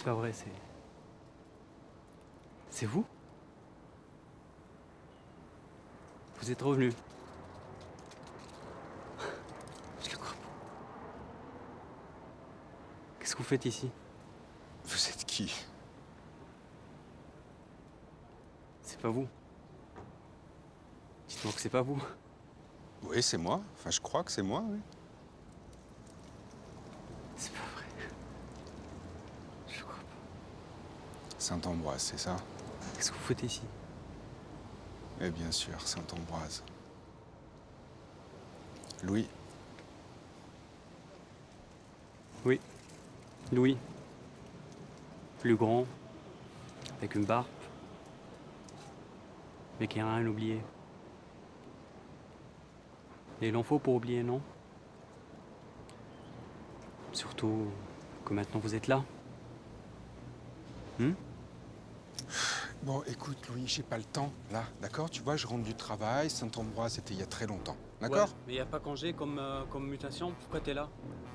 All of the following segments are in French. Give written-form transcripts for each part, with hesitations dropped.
C'est pas vrai, c'est vous? Vous êtes revenu. Je le crois pas. Qu'est-ce que vous faites ici? Vous êtes qui? C'est pas vous. Dites-moi que c'est pas vous. Oui, c'est moi. Enfin, je crois que c'est moi, oui. C'est pas vrai. Je le crois pas. Saint-Ambroise, c'est ça? Qu'est-ce que vous faites ici? Eh bien sûr, Saint-Ambroise. Louis. Oui. Louis. Plus grand. Avec une barbe. Mais qui a rien oublié. Et il en faut pour oublier, non? Surtout que maintenant vous êtes là. Bon, écoute, Louis, j'ai pas le temps, là, d'accord? Tu vois, je rentre du travail. Saint-Ambroise, c'était il y a très longtemps, d'accord? Ouais, mais y a pas congé comme mutation. Pourquoi t'es là?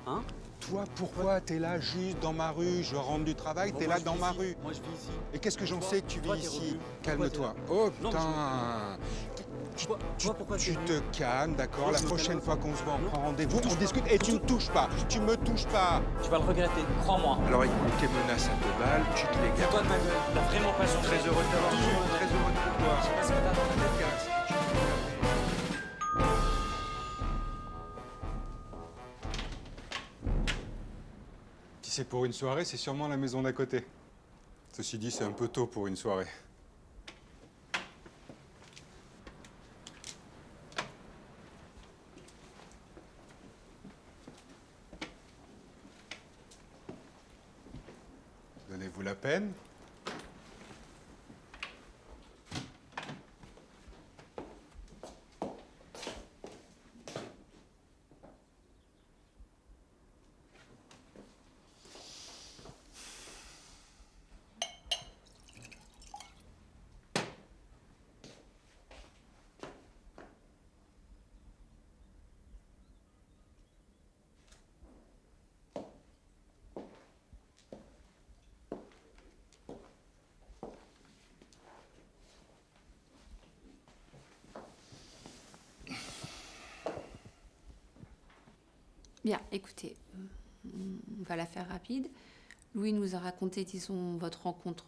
Hein? Toi, pourquoi t'es là juste dans ma rue? Je rentre du travail, t'es là dans ma rue. Moi je vis ici. Et qu'est-ce que j'en sais que tu Toi, vis t'es ici? revenu. Calme-toi. Pourquoi t'es Oh là? Non, putain! Pourquoi Tu t'es te venu? calmes, d'accord? Non, La je me prochaine calme. fois qu'on se voit, on Non. prend rendez-vous, touche on pas. discute et tu me touches pas! Tu me touches pas! Tu vas le regretter, crois-moi. Alors écoute, tes menaces à 2 balles, tu te les gardes. Toi de ma gueule, t'as vraiment pas changé. Très heureux de t'avoir vu, Toujours le très même. heureux de te voir. Je sais pas ce que t'as dans ta tête. Casse, et tu te calmes. Si c'est pour une soirée, c'est sûrement la maison d'à côté. Ceci dit, c'est un peu tôt pour une soirée. Donnez-vous la peine. Bien, écoutez, on va la faire rapide. Louis nous a raconté, disons, votre rencontre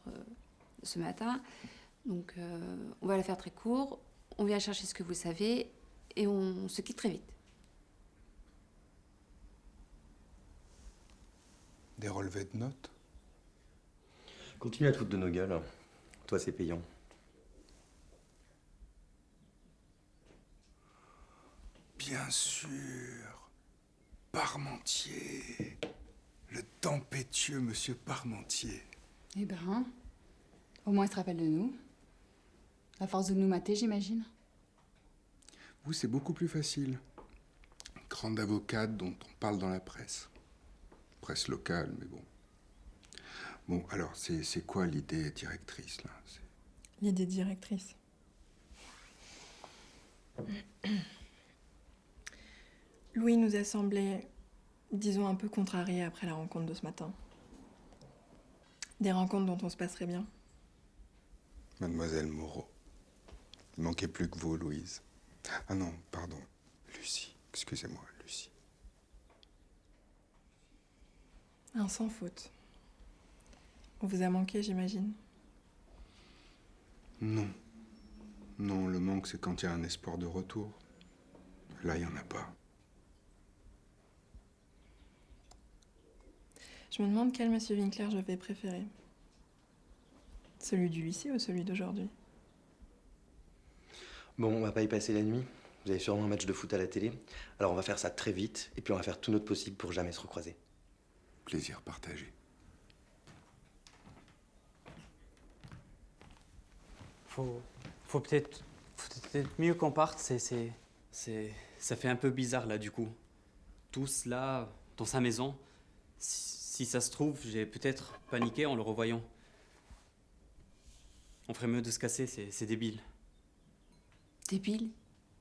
ce matin. Donc, on va la faire très court. On vient chercher ce que vous savez et on se quitte très vite. Des relevés de notes. Continue à te foutre de nos gueules. Toi, c'est payant. Bien sûr. Parmentier. Le tempétueux monsieur Parmentier. Eh ben, au moins il se rappelle de nous. À force de nous mater, j'imagine. Vous, c'est beaucoup plus facile. Grande avocate dont on parle dans la presse. Presse locale, mais bon. Bon, alors, c'est quoi l'idée directrice, là? L'idée directrice. Louis nous a semblé, disons, un peu contrarié après la rencontre de ce matin. Des rencontres dont on se passerait bien. Mademoiselle Moreau. Il manquait plus que vous, Louise. Ah non, pardon. Lucie. Excusez-moi, Lucie. Un sans faute. On vous a manqué, j'imagine. Non. Non, le manque, c'est quand il y a un espoir de retour. Là, il n'y en a pas. Je me demande quel monsieur Winkler je vais préférer. Celui du lycée ou celui d'aujourd'hui? Bon, on va pas y passer la nuit. Vous avez sûrement un match de foot à la télé. Alors on va faire ça très vite, et puis on va faire tout notre possible pour jamais se recroiser. Plaisir partagé. Faut peut-être mieux qu'on parte. Ça fait un peu bizarre là du coup. Tous là, dans sa maison. Si ça se trouve, j'ai peut-être paniqué en le revoyant. On ferait mieux de se casser, c'est débile. Débile.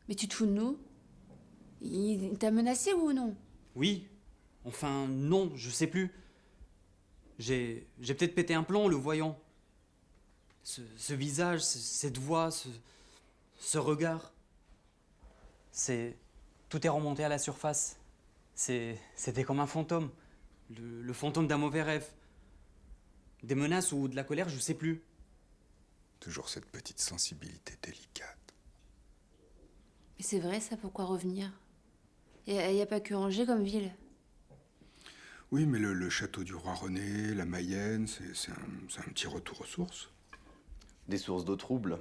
Mais tu te fous de nous? Il t'a menacé ou non? Oui. Enfin, non, je sais plus. J'ai peut-être pété un plomb en le voyant. Ce visage, cette voix, ce regard. Tout est remonté à la surface. C'était comme un fantôme. Le fantôme d'un mauvais rêve. Des menaces ou de la colère, je sais plus. Toujours cette petite sensibilité délicate. Mais c'est vrai, ça, pourquoi revenir? Il n'y a pas que Angers comme ville. Oui, mais le château du roi René, la Mayenne, c'est un petit retour aux sources. Des sources d'eau trouble.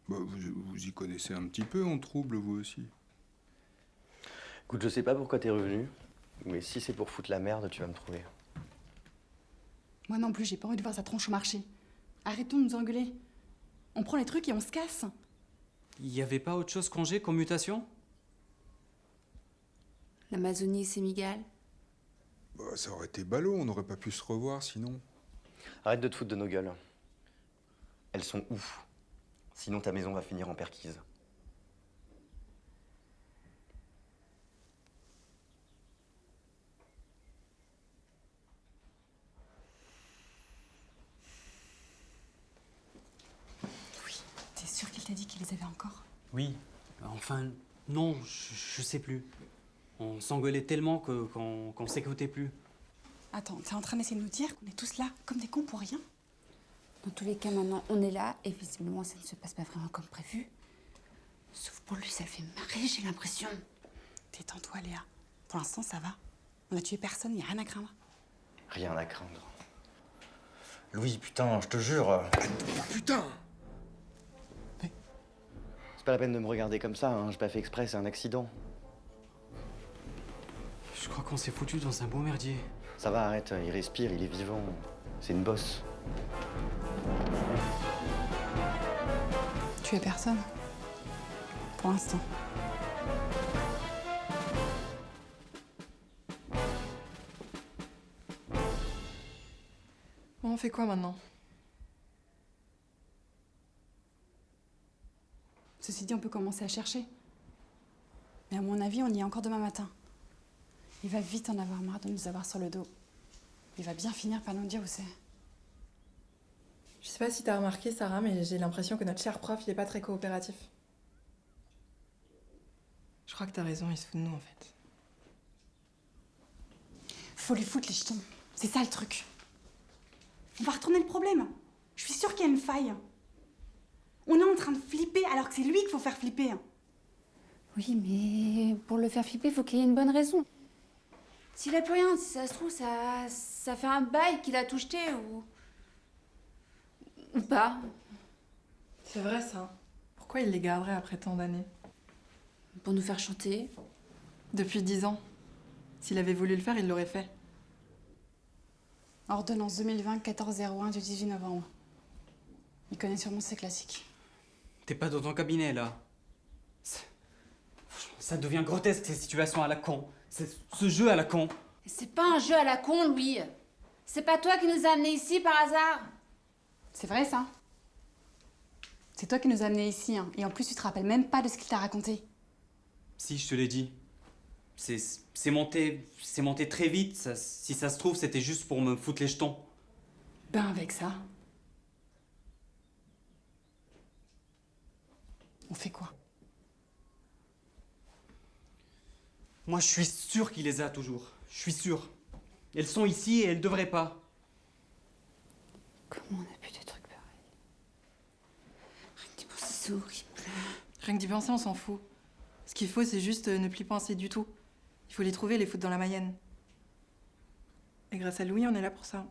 Bah, vous y connaissez un petit peu en trouble, vous aussi. Écoute, je sais pas pourquoi t'es revenu, mais si c'est pour foutre la merde, tu vas me trouver. Moi non plus, j'ai pas envie de voir sa tronche au marché. Arrêtons de nous engueuler. On prend les trucs et on se casse. Il n'y avait pas autre chose qu'Angers comme mutation? L'Amazonie et Sénégal. Bah, ça aurait été ballot, on n'aurait pas pu se revoir sinon. Arrête de te foutre de nos gueules. Elles sont ouf. Sinon ta maison va finir en perquise. T'es sûr qu'il t'a dit qu'il les avait encore? Oui. Enfin, non, je sais plus. On s'engueulait tellement qu'on s'écoutait plus. Attends, t'es en train d'essayer de nous dire qu'on est tous là, comme des cons pour rien? Dans tous les cas, maintenant, on est là et visiblement, ça ne se passe pas vraiment comme prévu. Sauf pour lui, ça le fait marrer, j'ai l'impression. Détends-toi, Léa. Pour l'instant, ça va. On a tué personne, y a rien à craindre. Rien à craindre. Louis, putain, je te jure. Putain! C'est pas la peine de me regarder comme ça, hein. J'ai pas fait exprès, c'est un accident. Je crois qu'on s'est foutu dans un beau merdier. Ça va, arrête, il respire, il est vivant. C'est une bosse. Tuer personne. Pour l'instant. Bon, on fait quoi maintenant? Ceci dit, on peut commencer à chercher. Mais à mon avis, on y est encore demain matin. Il va vite en avoir marre de nous avoir sur le dos. Il va bien finir par nous dire où c'est. Je sais pas si t'as remarqué, Sarah, mais j'ai l'impression que notre cher prof, il est pas très coopératif. Je crois que t'as raison, il se fout de nous, en fait. Faut lui foutre les jetons. C'est ça le truc. On va retourner le problème. Je suis sûre qu'il y a une faille. On est en train de flipper alors que c'est lui qu'il faut faire flipper. Oui, mais pour le faire flipper, il faut qu'il y ait une bonne raison. S'il a plus rien, si ça se trouve, ça fait un bail qu'il a tout jeté ou pas. C'est vrai, ça. Pourquoi il les garderait après tant d'années? Pour nous faire chanter. Depuis 10 ans. S'il avait voulu le faire, il l'aurait fait. Ordonnance 2020-1401 du 18 novembre. Il connaît sûrement ses classiques. T'es pas dans ton cabinet, là. Ça devient grotesque, ces situations à la con. Ce jeu à la con. C'est pas un jeu à la con, Louis. C'est pas toi qui nous as amenés ici par hasard. C'est vrai, ça? C'est toi qui nous as amenés ici, hein. Et en plus, tu te rappelles même pas de ce qu'il t'a raconté. Si, je te l'ai dit. C'est monté très vite. Si ça se trouve, c'était juste pour me foutre les jetons. Ben, avec ça. On fait quoi? Moi, je suis sûr qu'il les a toujours. Je suis sûr. Elles sont ici et elles devraient pas. Comment on a pu des trucs pareils? Rien que d'y penser, c'est horrible. Rien que d'y penser, on s'en fout. Ce qu'il faut, c'est juste ne plus y penser du tout. Il faut les trouver et les foutre dans la Mayenne. Et grâce à Louis, on est là pour ça.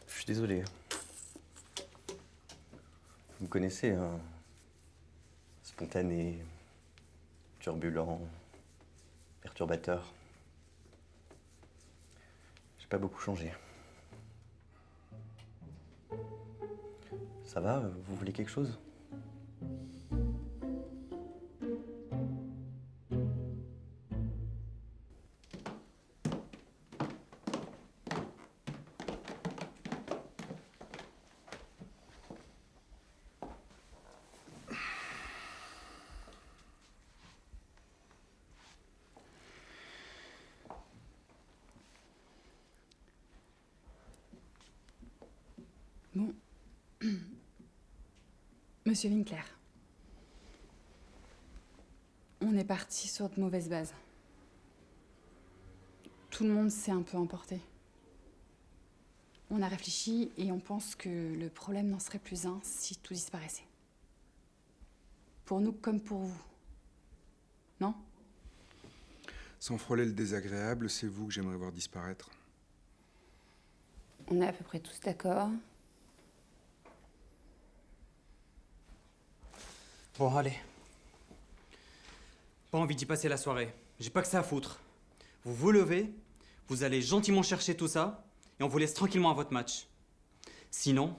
Je suis désolé. Vous me connaissez, hein. Spontané, turbulent, perturbateur. J'ai pas beaucoup changé. Ça va? Vous voulez quelque chose? Monsieur Winkler, on est parti sur de mauvaises bases. Tout le monde s'est un peu emporté. On a réfléchi et on pense que le problème n'en serait plus un si tout disparaissait. Pour nous comme pour vous. Non? Sans frôler le désagréable, c'est vous que j'aimerais voir disparaître. On est à peu près tous d'accord. Bon, allez. Pas envie d'y passer la soirée. J'ai pas que ça à foutre. Vous vous levez, vous allez gentiment chercher tout ça, et on vous laisse tranquillement à votre match. Sinon,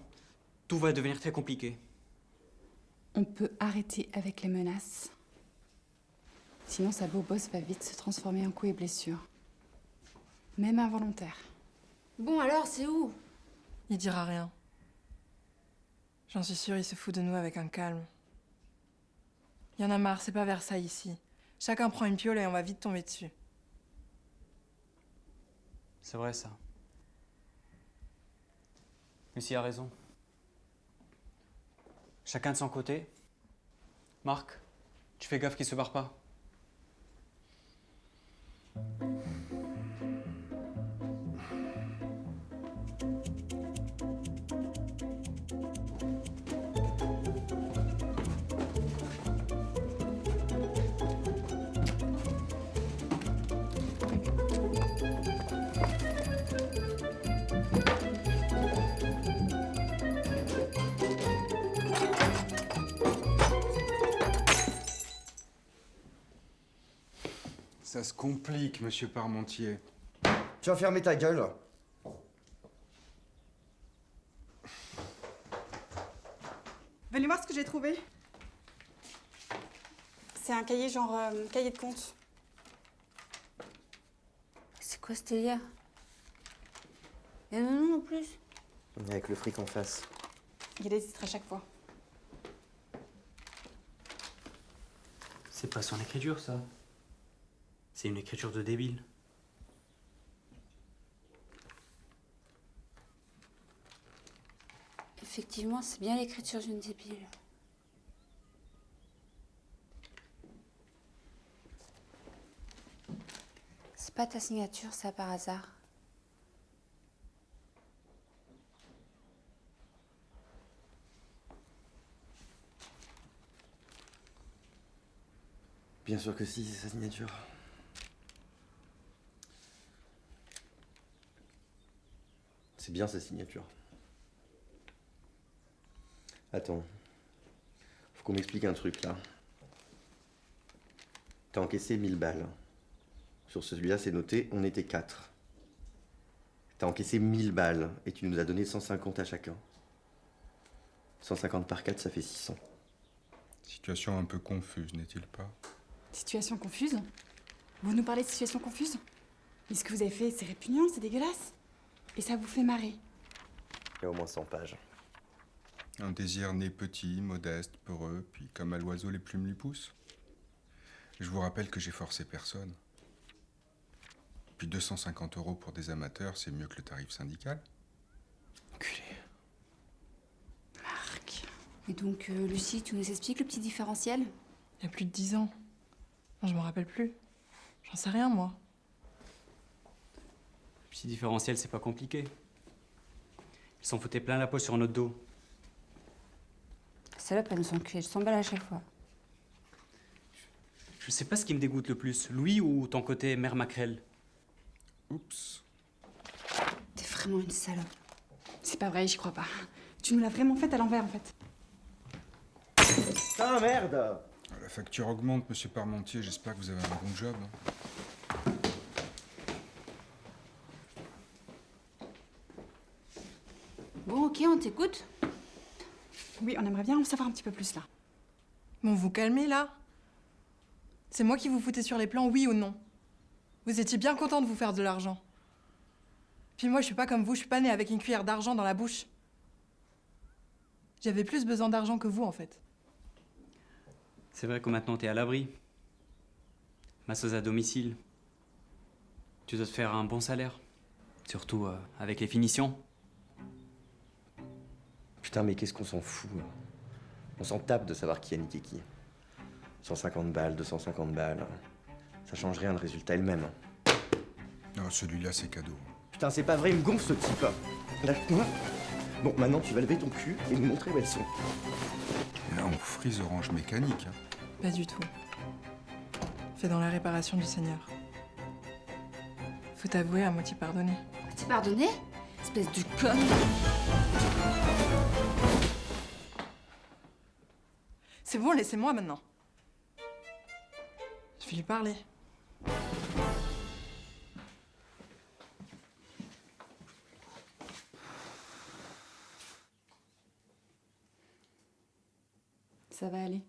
tout va devenir très compliqué. On peut arrêter avec les menaces. Sinon, sa beau boss va vite se transformer en coups et blessures. Même involontaire. Bon alors, c'est où? Il dira rien. J'en suis sûre, il se fout de nous avec un calme. Il y en a marre, c'est pas Versailles ici. Chacun prend une piole et on va vite tomber dessus. C'est vrai, ça. Lucie a raison. Chacun de son côté. Marc, tu fais gaffe qu'il se barre pas. Ça se complique, monsieur Parmentier. Tu vas fermer ta gueule. Venez voir ce que j'ai trouvé. C'est un cahier genre cahier de compte. C'est quoi ce délire? Et non, en plus. Avec le fric en face. Il y a des titres à chaque fois. C'est pas son écriture, ça. C'est une écriture de débile. Effectivement, c'est bien l'écriture d'une débile. C'est pas ta signature, ça, par hasard? Bien sûr que si, c'est sa signature. C'est bien sa signature. Attends. Faut qu'on m'explique un truc là. T'as encaissé 1000 balles. Sur celui-là, c'est noté, on était 4. T'as encaissé 1000 balles et tu nous as donné 150 à chacun. 150 par 4, ça fait 600. Situation un peu confuse, n'est-il pas? Situation confuse? Vous nous parlez de situation confuse? Mais ce que vous avez fait, c'est répugnant, c'est dégueulasse. Et ça vous fait marrer. Il y a au moins 100 pages. Un désir né petit, modeste, peureux, puis comme à l'oiseau les plumes lui poussent. Je vous rappelle que j'ai forcé personne. Puis 250 € pour des amateurs, c'est mieux que le tarif syndical. Enculé. Marc. Et donc, Lucie, tu nous expliques le petit différentiel? Il y a plus de 10 ans. Non, je m'en rappelle plus. J'en sais rien, moi. Petit différentiel, c'est pas compliqué. Ils s'en foutaient plein la poche sur notre dos. Celle-là, elle nous enculer 100 balles à chaque fois. Je sais pas ce qui me dégoûte le plus, Louis ou ton côté mère Macrel. Oups. T'es vraiment une salope. C'est pas vrai, j'y crois pas. Tu nous l'as vraiment faite à l'envers, en fait. Putain, merde! La facture augmente, monsieur Parmentier. J'espère que vous avez un bon job. Bon, ok, on t'écoute. Oui, on aimerait bien en savoir un petit peu plus, là. Bon, vous calmez, là? C'est moi qui vous foutais sur les plans, oui ou non? Vous étiez bien content de vous faire de l'argent. Puis moi, je suis pas comme vous, je suis pas née avec une cuillère d'argent dans la bouche. J'avais plus besoin d'argent que vous, en fait. C'est vrai que maintenant t'es à l'abri. Masseuse à domicile. Tu dois te faire un bon salaire. Surtout avec les finitions. Putain, mais qu'est-ce qu'on s'en fout? On s'en tape de savoir qui a niqué qui. 150 balles, 250 balles. Ça change rien, le résultat est le même. Non, celui-là, c'est cadeau. Putain, c'est pas vrai, il me gonfle ce type. Lâche-moi. Bon, maintenant tu vas lever ton cul et nous montrer où elles sont. Et là, on frise Orange Mécanique. Hein. Pas du tout. Fait dans la réparation du Seigneur. Faut t'avouer, à moitié pardonner. T'es pardonné? Espèce de conne. C'est bon, laissez-moi maintenant. Je vais lui parler. Ça va aller.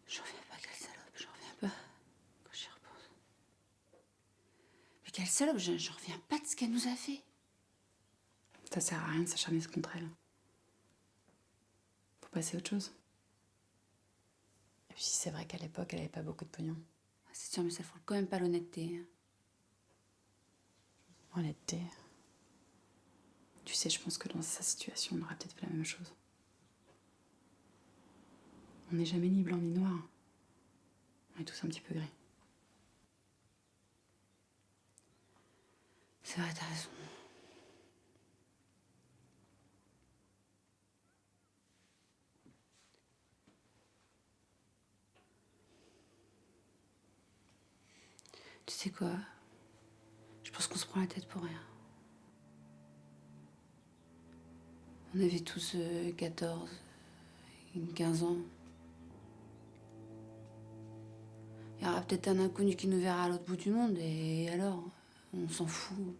J'en reviens pas, quelle salope, j'en reviens pas. Quand j'y repense. Mais quelle salope, j'en reviens pas de ce qu'elle nous a fait. Ça sert à rien de s'acharner contre elle. Faut passer à autre chose. Et puis c'est vrai qu'à l'époque, elle avait pas beaucoup de pognon. C'est sûr, mais ça fout quand même pas l'honnêteté. Hein. Honnêteté. Tu sais, je pense que dans sa situation, on aurait peut-être fait la même chose. On n'est jamais ni blanc ni noir. On est tous un petit peu gris. C'est vrai, t'as raison. Tu sais quoi? Je pense qu'on se prend la tête pour rien. On avait tous 14, 15 ans. Il y aura peut-être un inconnu qui nous verra à l'autre bout du monde, et alors, on s'en fout.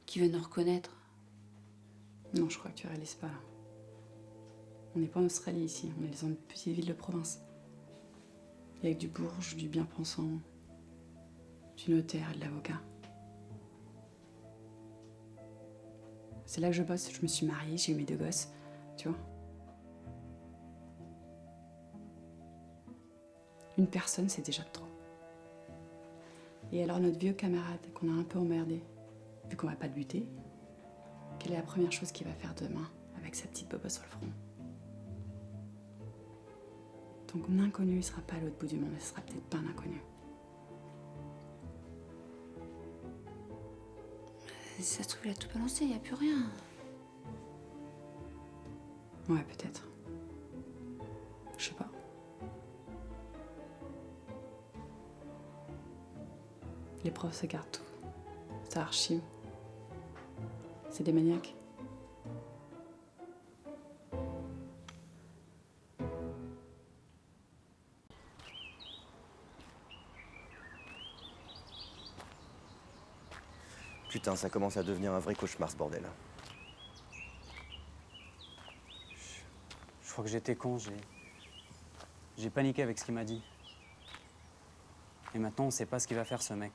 Qui va nous reconnaître? Non, je crois que tu réalises pas, là. On n'est pas en Australie, ici. On est dans une petite ville de province. Avec du bourge, du bien-pensant, du notaire et de l'avocat. C'est là que je bosse. Je me suis mariée, j'ai eu mes 2 gosses, tu vois. Une personne, c'est déjà trop. Et alors notre vieux camarade qu'on a un peu emmerdé, vu qu'on va pas le buter, quelle est la première chose qu'il va faire demain avec sa petite bobo sur le front? Donc mon inconnu ne sera pas à l'autre bout du monde, ce sera peut-être pas un inconnu. Si ça se trouve, il a tout balancé, il n'y a plus rien. Ouais, peut-être. Je sais pas. Les profs se gardent tout. Ça archive. C'est des maniaques. Putain, ça commence à devenir un vrai cauchemar, ce bordel. Je crois que j'étais con, j'ai paniqué avec ce qu'il m'a dit. Et maintenant, on sait pas ce qu'il va faire, ce mec.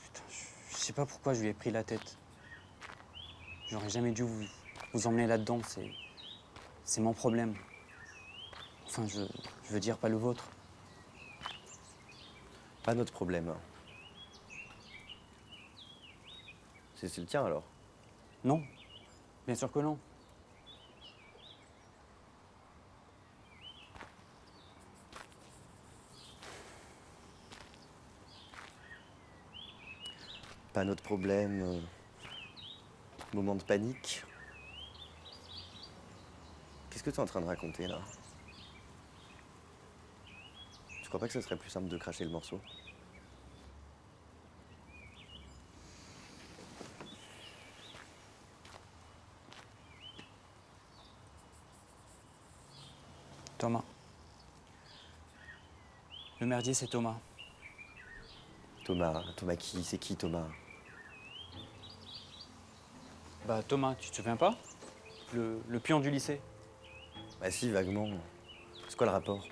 Putain, je sais pas pourquoi je lui ai pris la tête. J'aurais jamais dû vous emmener là-dedans, c'est mon problème. Enfin, je veux dire, pas le vôtre. Pas notre problème. C'est le tien, alors? Non, bien sûr que non. Pas notre problème. Moment de panique. Qu'est-ce que tu es en train de raconter, là? Tu crois pas que ce serait plus simple de cracher le morceau? Thomas. Le merdier, c'est Thomas. Thomas qui? C'est qui, Thomas? Bah, Thomas, tu te souviens pas? Le pion du lycée. Bah si, vaguement. C'est quoi le rapport?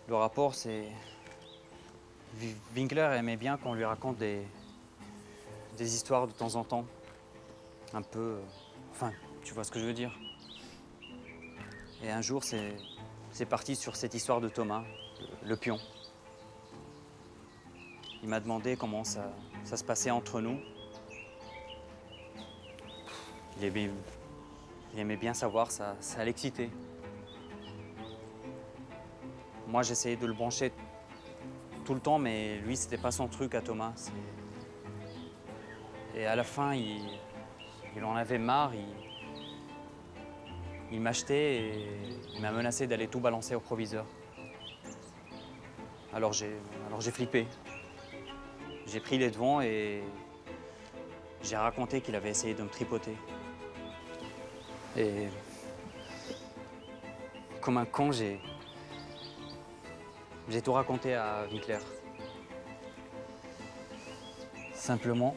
Le rapport, c'est... Winkler aimait bien qu'on lui raconte des histoires de temps en temps. Un peu... Enfin, tu vois ce que je veux dire. Et un jour, c'est parti sur cette histoire de Thomas, le pion. Il m'a demandé comment ça se passait entre nous. Il aimait, il aimait bien savoir, ça l'excitait. Moi, j'essayais de le brancher tout le temps, mais lui, c'était pas son truc à Thomas. Et à la fin, il en avait marre. Il m'achetait et il m'a menacé d'aller tout balancer au proviseur. Alors j'ai flippé. J'ai pris les devants et j'ai raconté qu'il avait essayé de me tripoter. Et comme un con, j'ai tout raconté à Winkler. Simplement,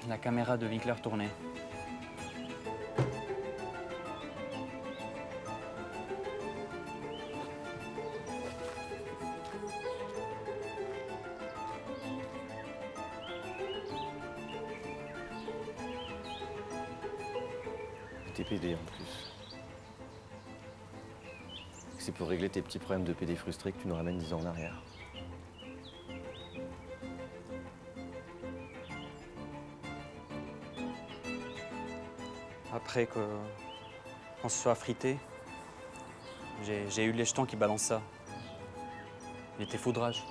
la caméra de Winkler tournait. T'es PD en plus. C'est pour régler tes petits problèmes de PD frustrés que tu nous ramènes 10 ans en arrière. Après qu'on se soit frité, j'ai eu les jetons qui balancent ça. Il était foudrage.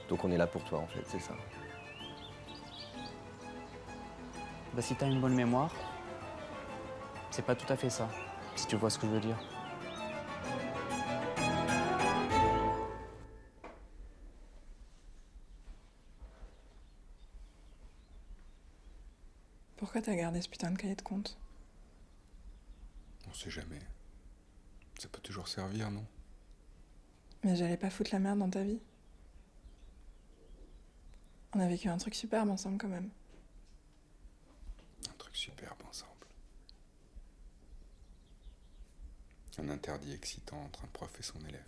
Donc on est là pour toi en fait, c'est ça. Bah, si t'as une bonne mémoire, c'est pas tout à fait ça, si tu vois ce que je veux dire. Pourquoi t'as gardé ce putain de cahier de compte? On sait jamais. Ça peut toujours servir, non? Mais j'allais pas foutre la merde dans ta vie. On a vécu un truc superbe ensemble quand même. Un truc superbe ensemble. Un interdit excitant entre un prof et son élève.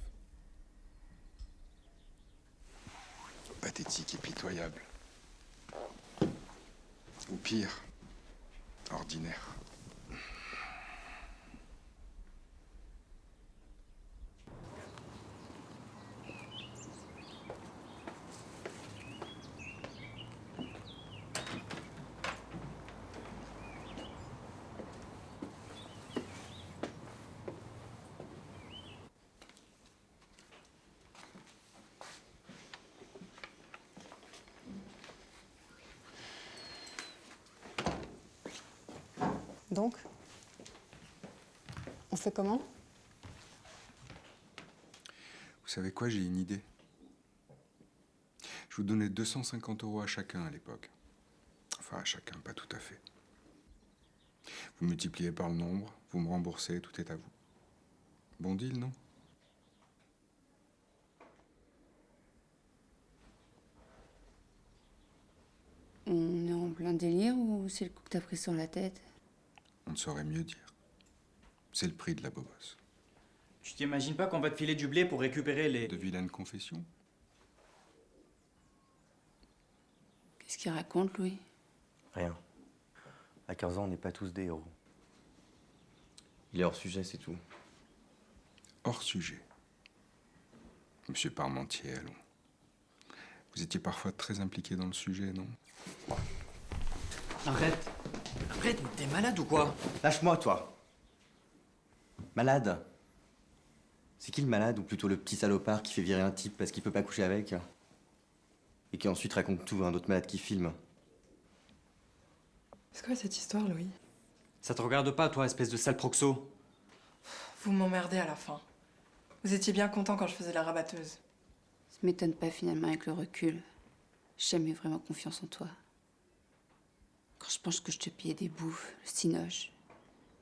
Pathétique et pitoyable. Ou pire, ordinaire. Donc, on fait comment? Vous savez quoi, j'ai une idée. Je vous donnais 250 € à chacun à l'époque. Enfin, à chacun, pas tout à fait. Vous multipliez par le nombre, vous me remboursez, tout est à vous. Bon deal, non? On est en plein délire ou c'est le coup que t'as pris sur la tête? On ne saurait mieux dire. C'est le prix de la bobosse. Tu t'imagines pas qu'on va te filer du blé pour récupérer les... De vilaines confessions? Qu'est-ce qu'il raconte, Louis? Rien. À 15 ans, on n'est pas tous des héros. Il est hors sujet, c'est tout. Hors sujet. Monsieur Parmentier, allons. Vous étiez parfois très impliqué dans le sujet, non? Arrête. Arrête, mais t'es malade ou quoi? Lâche-moi, toi. Malade. C'est qui le malade, ou plutôt le petit salopard qui fait virer un type parce qu'il peut pas coucher avec? Et qui ensuite raconte tout à un autre malade qui filme? C'est quoi cette histoire, Louis? Ça te regarde pas, toi, espèce de sale proxo? Vous m'emmerdez à la fin. Vous étiez bien content quand je faisais la rabatteuse. Ça m'étonne pas finalement avec le recul. J'ai jamais eu vraiment confiance en toi. Quand je pense que je te payais des bouffes, le cinoche,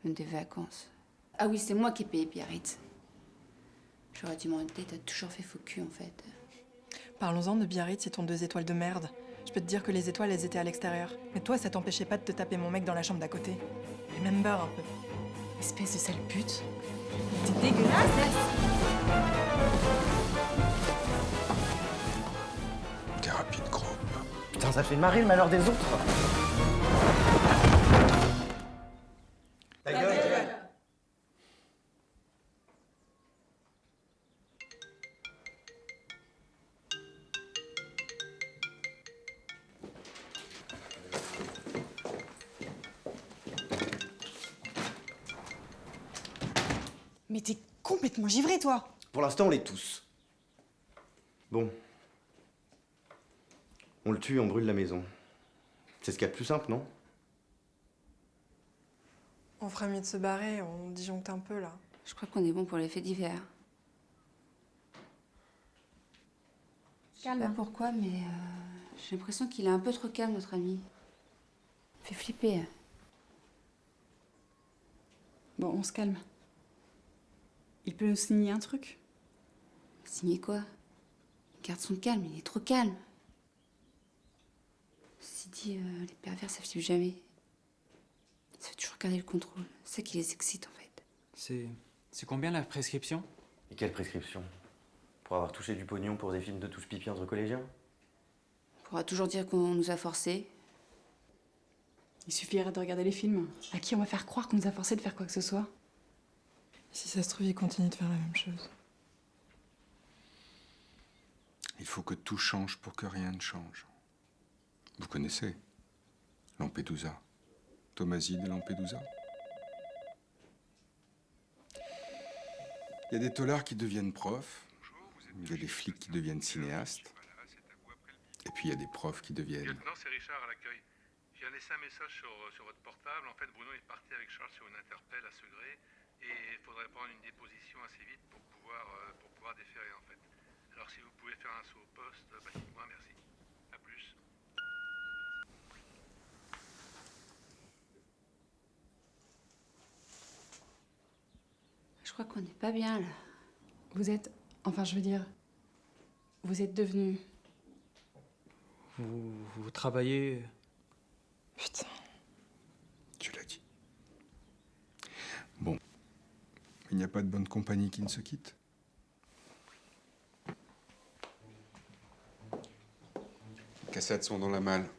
même des vacances. Ah oui, c'est moi qui ai payé Biarritz. J'aurais dû m'en douter, t'as toujours fait faux cul en fait. Parlons-en de Biarritz et ton 2 étoiles de merde. Je peux te dire que les étoiles, elles étaient à l'extérieur. Mais toi, ça t'empêchait pas de te taper mon mec dans la chambre d'à côté. Remember un peu. Espèce de sale pute. T'es dégueulasse! Thérapie de groupe. Putain, ça fait marrer le malheur des autres. Ta gueule. Mais t'es complètement givré, toi. Pour l'instant, on l'est tous. Bon. On le tue, on brûle la maison. C'est ce qu'il y a de plus simple, non? On ferait mieux de se barrer, on disjoncte un peu là. Je crois qu'on est bon pour les faits divers. Je sais pas pourquoi, mais j'ai l'impression qu'il est un peu trop calme, notre ami. Il fait flipper. Bon, on se calme. Il peut nous signer un truc? Signer quoi? Garde son calme, il est trop calme. Ceci dit, les pervers, ça flippe jamais. Ça fait toujours garder le contrôle. C'est ça qui les excite, en fait. C'est combien la prescription? Et quelle prescription? Pour avoir touché du pognon pour des films de touche pipi entre collégiens? On pourra toujours dire qu'on nous a forcés. Il suffirait de regarder les films. À qui on va faire croire qu'on nous a forcé de faire quoi que ce soit? Si ça se trouve, il continue de faire la même chose. Il faut que tout change pour que rien ne change. Vous connaissez Lampedusa. Tomasi de Lampedusa. Il y a des taulards qui deviennent profs. Il y a des flics qui deviennent cinéastes. Et puis il y a des profs qui deviennent... Lieutenant, c'est Richard à l'accueil. Je viens laisser un message sur votre portable. En fait, Bruno est parti avec Charles sur une interpelle à Segré. Et il faudrait prendre une déposition assez vite pour pouvoir déférer, en fait. Alors, si vous pouvez faire un saut au poste, bah, dites-moi, merci. À plus. Je crois qu'on n'est pas bien, là. Vous êtes... Enfin, je veux dire... Vous êtes devenus... Vous travaillez... Putain. Tu l'as dit. Bon. Il n'y a pas de bonne compagnie qui ne se quitte. Les cassettes sont dans la malle.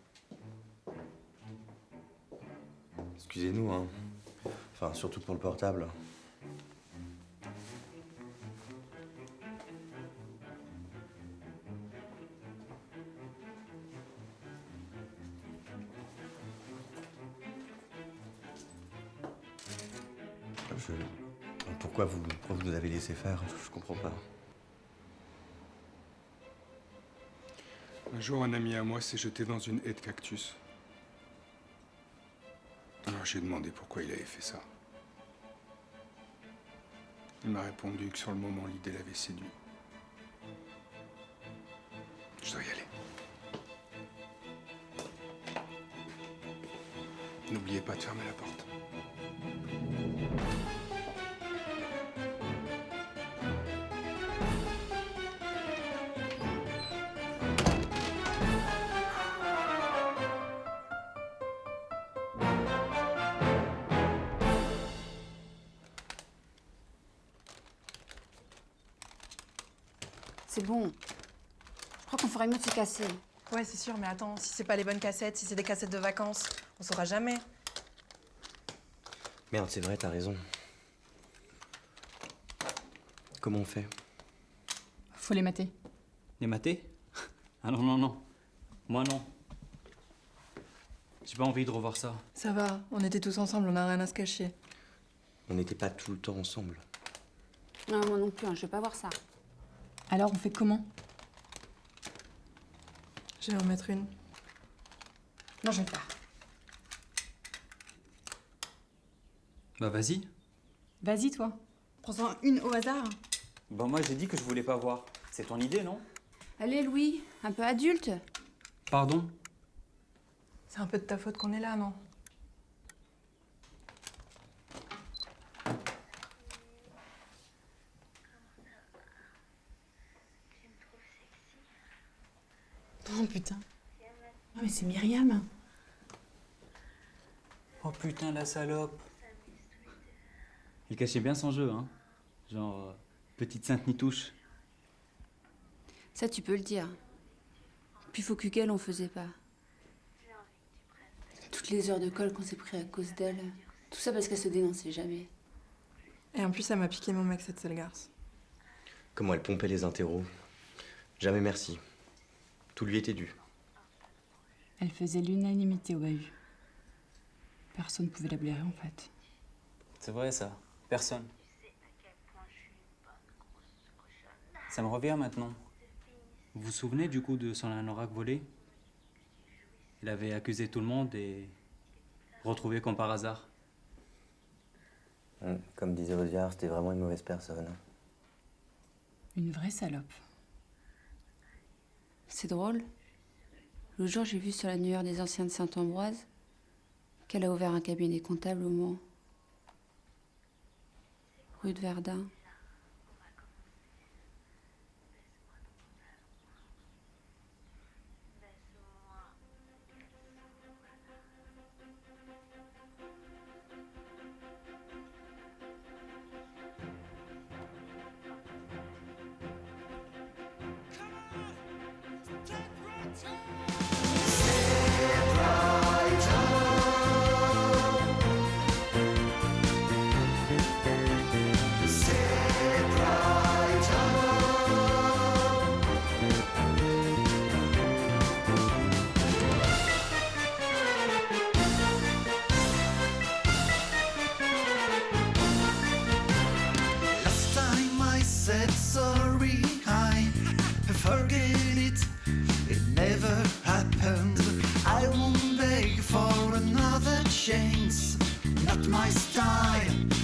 Excusez-nous, hein. Enfin, surtout pour le portable. Pourquoi vous nous avez laissé faire? Je comprends pas. Un jour, un ami à moi s'est jeté dans une haie de cactus. Alors j'ai demandé pourquoi il avait fait ça. Il m'a répondu que sur le moment, l'idée l'avait séduit. Je dois y aller. N'oubliez pas de fermer la porte. C'est bon. Je crois qu'on ferait mieux de se casser. Ouais, c'est sûr, mais attends, si c'est pas les bonnes cassettes, si c'est des cassettes de vacances, on saura jamais. Merde, c'est vrai, t'as raison. Comment on fait? Faut les mater. Les mater? Ah non, non, non. Moi, non. J'ai pas envie de revoir ça. Ça va, on était tous ensemble, on a rien à se cacher. On n'était pas tout le temps ensemble. Non, moi non plus, hein, je veux pas voir ça. Alors, on fait comment? Je vais en mettre une. Non, je vais le faire. Bah vas-y. Vas-y, toi. Prends-en une au hasard. Bah moi j'ai dit que je voulais pas voir. C'est ton idée, non? Allez, Louis, un peu adulte. Pardon? C'est un peu de ta faute qu'on est là, non? Oh putain. Oh, mais c'est Myriam. Oh putain, la salope. Il cachait bien son jeu, hein. Genre, petite sainte nitouche. Ça, tu peux le dire. Puis faut qu'elle, on faisait pas. Toutes les heures de colle qu'on s'est pris à cause d'elle. Tout ça parce qu'elle se dénonçait jamais. Et en plus, elle m'a piqué mon mec, cette sale garce. Comment elle pompait les interros. Jamais merci. Tout lui était dû. Elle faisait l'unanimité au bahut. Personne ne pouvait la blairer, en fait. C'est vrai ça. Personne. Ça me revient maintenant. Vous vous souvenez du coup de son anorak volé? Il avait accusé tout le monde et retrouvé comme par hasard. Comme disait Audiard, c'était vraiment une mauvaise personne. Une vraie salope. C'est drôle. Le jour, j'ai vu sur l'annuaire des anciens de Saint-Ambroise qu'elle a ouvert un cabinet comptable au Mans. Rue de Verdun. Last time I said sorry, I forget it. It never happened. I won't beg for another chance. Not my style.